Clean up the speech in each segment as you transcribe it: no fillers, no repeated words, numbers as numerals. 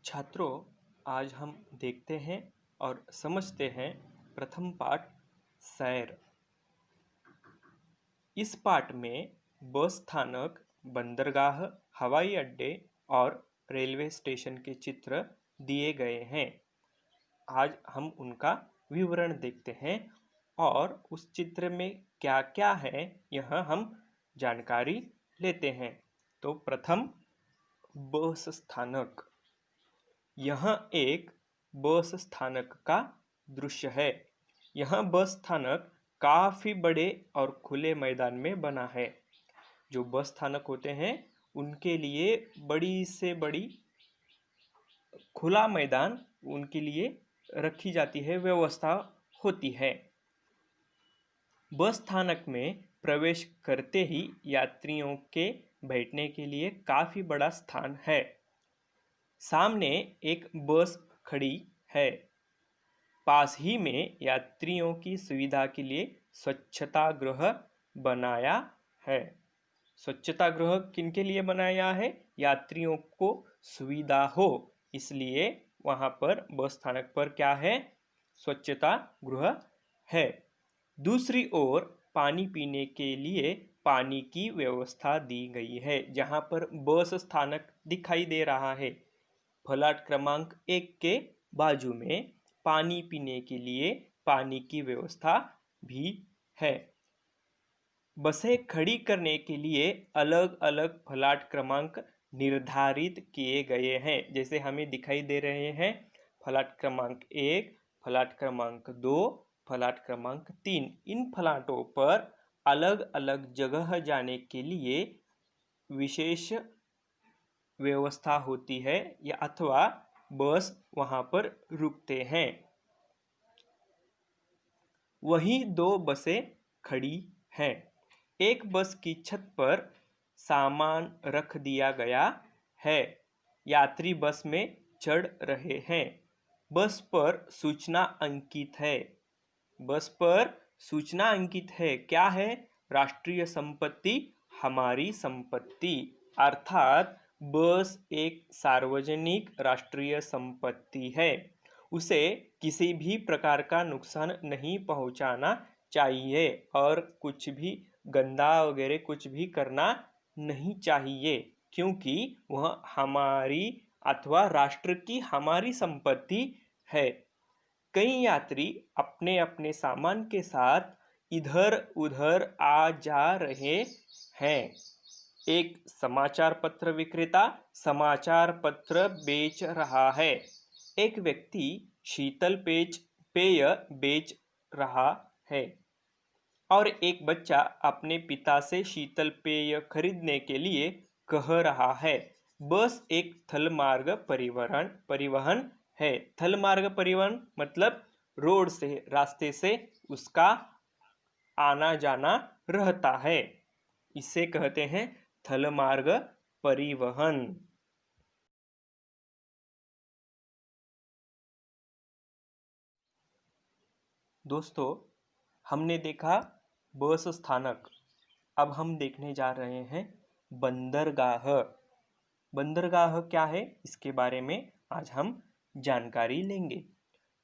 छात्रों, आज हम देखते हैं और समझते हैं प्रथम पाठ सैर। इस पाठ में बस स्थानक, बंदरगाह, हवाई अड्डे और रेलवे स्टेशन के चित्र दिए गए हैं। आज हम उनका विवरण देखते हैं और उस चित्र में क्या क्या है यह हम जानकारी लेते हैं। तो प्रथम बस स्थानक। यह एक बस स्थानक का दृश्य है। यह बस स्थानक काफी बड़े और खुले मैदान में बना है। जो बस स्थानक होते हैं उनके लिए बड़ी से बड़ी खुला मैदान उनके लिए रखी जाती है, व्यवस्था होती है। बस स्थानक में प्रवेश करते ही यात्रियों के बैठने के लिए काफी बड़ा स्थान है। सामने एक बस खड़ी है। पास ही में यात्रियों की सुविधा के लिए स्वच्छता गृह बनाया है। स्वच्छता गृह किनके लिए बनाया है? यात्रियों को सुविधा हो, इसलिए वहां पर बस स्थानक पर क्या है? स्वच्छता गृह है। दूसरी ओर पानी पीने के लिए पानी की व्यवस्था दी गई है। जहां पर बस स्थानक दिखाई दे रहा है, फलाट क्रमांक 1 के बाजू में पानी पीने के लिए पानी की व्यवस्था भी है। बसें खड़ी करने के लिए अलग अलग फलाट क्रमांक निर्धारित किए गए हैं। जैसे हमें दिखाई दे रहे हैं फलाट क्रमांक 1, फलाट क्रमांक 2, फलाट क्रमांक 3। इन फलाटों पर अलग अलग जगह जाने के लिए विशेष व्यवस्था होती है या अथवा बस वहां पर रुकते हैं। वहीं दो बसें खड़ी हैं। एक बस की छत पर सामान रख दिया गया है। यात्री बस में चढ़ रहे हैं। बस पर सूचना अंकित है। बस पर सूचना अंकित है। क्या है? राष्ट्रीय संपत्ति हमारी संपत्ति, अर्थात बस एक सार्वजनिक राष्ट्रीय संपत्ति है। उसे किसी भी प्रकार का नुकसान नहीं पहुंचाना चाहिए और कुछ भी गंदा वगैरह कुछ भी करना नहीं चाहिए, क्योंकि वह हमारी अथवा राष्ट्र की हमारी संपत्ति है। कई यात्री अपने अपने सामान के साथ इधर उधर आ जा रहे हैं। एक समाचार पत्र विक्रेता समाचार पत्र बेच रहा है। एक व्यक्ति शीतल पेय बेच रहा है और एक बच्चा अपने पिता से शीतल पेय खरीदने के लिए कह रहा है। बस एक थल मार्ग परिवहन है। थल मार्ग परिवहन मतलब रोड से, रास्ते से उसका आना जाना रहता है। इसे कहते हैं थल मार्ग परिवहन। दोस्तों, हमने देखा बस स्थानक। अब हम देखने जा रहे हैं बंदरगाह। बंदरगाह क्या है, इसके बारे में आज हम जानकारी लेंगे।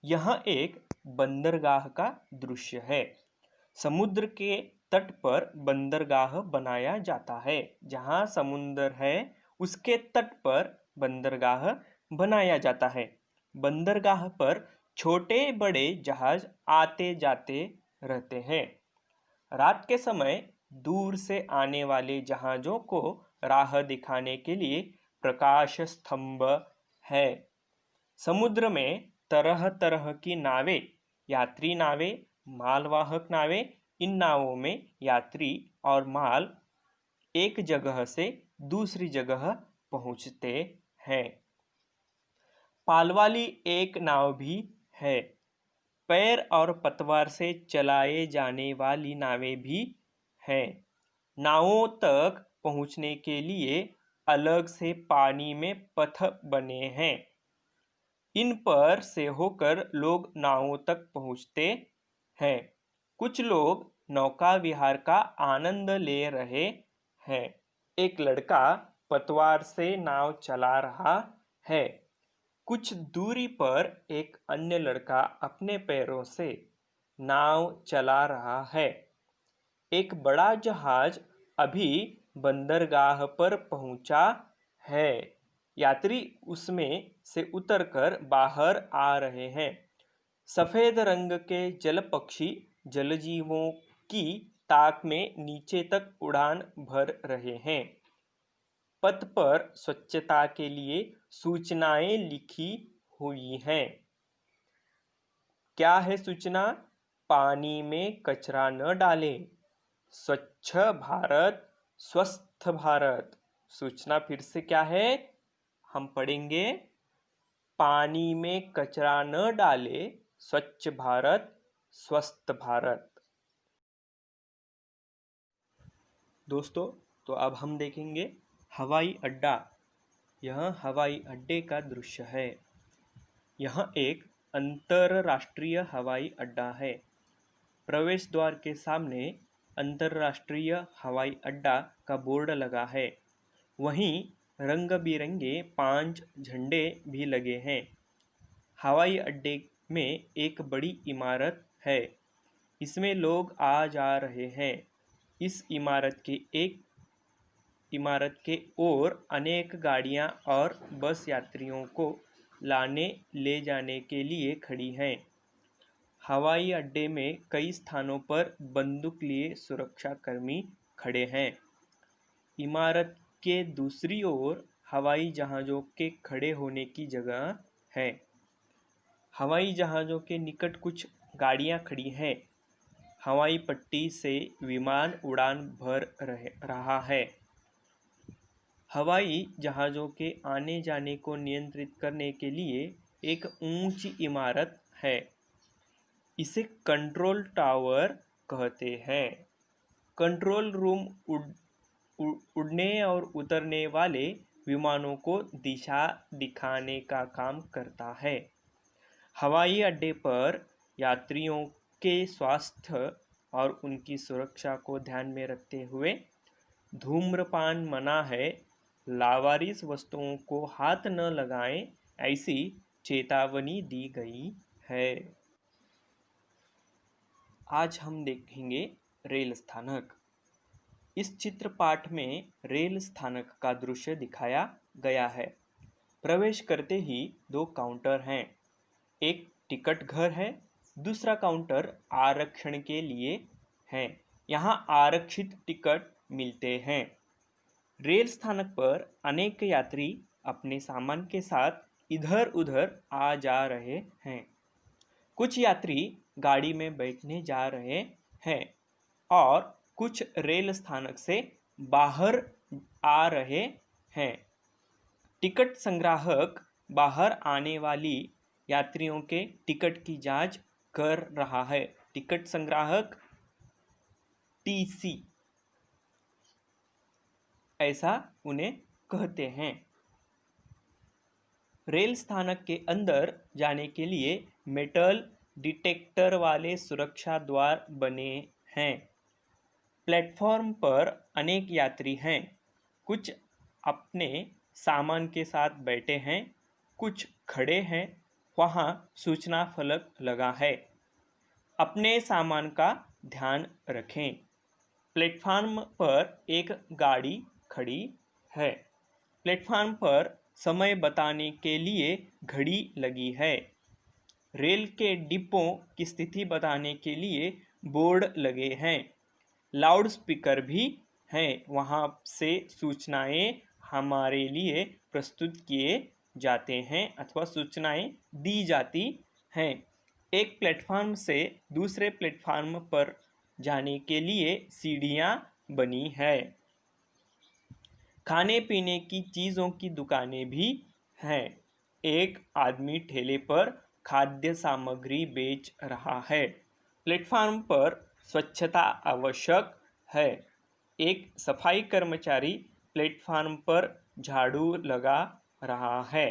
यह एक बंदरगाह का दृश्य है। समुद्र के तट पर बंदरगाह बनाया जाता है। जहाँ समुद्र है उसके तट पर बंदरगाह बनाया जाता है। बंदरगाह पर छोटे बड़े जहाज आते जाते रहते हैं। रात के समय दूर से आने वाले जहाजों को राह दिखाने के लिए प्रकाश स्तंभ है। समुद्र में तरह तरह की नावें, यात्री नावें, मालवाहक नावें। इन नावों में यात्री और माल एक जगह से दूसरी जगह पहुंचते हैं। पाल वाली एक नाव भी है। पैर और पतवार से चलाए जाने वाली नावें भी हैं। नावों तक पहुंचने के लिए अलग से पानी में पथ बने हैं। इन पर से होकर लोग नावों तक पहुंचते हैं। कुछ लोग नौका विहार का आनंद ले रहे हैं। एक लड़का पतवार से नाव चला रहा है। कुछ दूरी पर एक अन्य लड़का अपने पैरों से नाव चला रहा है। एक बड़ा जहाज अभी बंदरगाह पर पहुंचा है। यात्री उसमें से उतरकर बाहर आ रहे हैं। सफेद रंग के जल पक्षी जलजीवों की ताक में नीचे तक उड़ान भर रहे हैं। पथ पर स्वच्छता के लिए सूचनाएं लिखी हुई हैं। क्या है सूचना? पानी में कचरा न डालें, स्वच्छ भारत स्वस्थ भारत। सूचना फिर से क्या है? हम पढ़ेंगे, पानी में कचरा न डाले, स्वच्छ भारत स्वस्थ भारत। दोस्तों, तो अब हम देखेंगे हवाई अड्डा। यह हवाई अड्डे का दृश्य है। यह एक अंतरराष्ट्रीय हवाई अड्डा है। प्रवेश द्वार के सामने अंतरराष्ट्रीय हवाई अड्डा का बोर्ड लगा है। वहीं रंग बिरंगे 5 झंडे भी लगे हैं। हवाई अड्डे में एक बड़ी इमारत है। इसमें लोग आ जा रहे हैं। इस इमारत के ओर अनेक गाड़ियां और बस यात्रियों को लाने ले जाने के लिए खड़ी हैं। हवाई अड्डे में कई स्थानों पर बंदूक लिए सुरक्षाकर्मी खड़े हैं। इमारत के दूसरी ओर हवाई जहाज़ों के खड़े होने की जगह है। हवाई जहाज़ों के निकट कुछ गाड़ियां खड़ी हैं। हवाई पट्टी से विमान उड़ान भर रहा है। हवाई जहाज़ों के आने जाने को नियंत्रित करने के लिए एक ऊंची इमारत है। इसे कंट्रोल टावर कहते हैं। कंट्रोल रूम उड़ने और उतरने वाले विमानों को दिशा दिखाने का काम करता है। हवाई अड्डे पर यात्रियों के स्वास्थ्य और उनकी सुरक्षा को ध्यान में रखते हुए धूम्रपान मना है, लावारिस वस्तुओं को हाथ न लगाएं, ऐसी चेतावनी दी गई है। आज हम देखेंगे रेल स्थानक। इस चित्र पाठ में रेल स्थानक का दृश्य दिखाया गया है। प्रवेश करते ही 2 काउंटर हैं। एक टिकट घर है, दूसरा काउंटर आरक्षण के लिए है। यहाँ आरक्षित टिकट मिलते हैं। रेल स्थानक पर अनेक यात्री अपने सामान के साथ इधर-उधर आ जा रहे हैं। कुछ यात्री गाड़ी में बैठने जा रहे हैं और कुछ रेल स्थानक से बाहर आ रहे हैं। टिकट संग्राहक बाहर आने वाली यात्रियों के टिकट की जांच कर रहा है। टिकट संग्राहक टीसी ऐसा उन्हें कहते हैं। रेल स्थानक के अंदर जाने के लिए मेटल डिटेक्टर वाले सुरक्षा द्वार बने हैं। प्लेटफॉर्म पर अनेक यात्री हैं। कुछ अपने सामान के साथ बैठे हैं, कुछ खड़े हैं। वहाँ सूचना फलक लगा है। अपने सामान का ध्यान रखें। प्लेटफॉर्म पर एक गाड़ी खड़ी है। प्लेटफॉर्म पर समय बताने के लिए घड़ी लगी है। रेल के डिब्बों की स्थिति बताने के लिए बोर्ड लगे हैं। लाउड स्पीकर भी हैं। वहाँ से सूचनाएं हमारे लिए प्रस्तुत किए जाते हैं अथवा सूचनाएं दी जाती हैं। एक प्लेटफॉर्म से दूसरे प्लेटफॉर्म पर जाने के लिए सीढ़ियाँ बनी है। खाने पीने की चीज़ों की दुकानें भी हैं। एक आदमी ठेले पर खाद्य सामग्री बेच रहा है। प्लेटफॉर्म पर स्वच्छता आवश्यक है। एक सफाई कर्मचारी प्लेटफॉर्म पर झाड़ू लगा रहा है।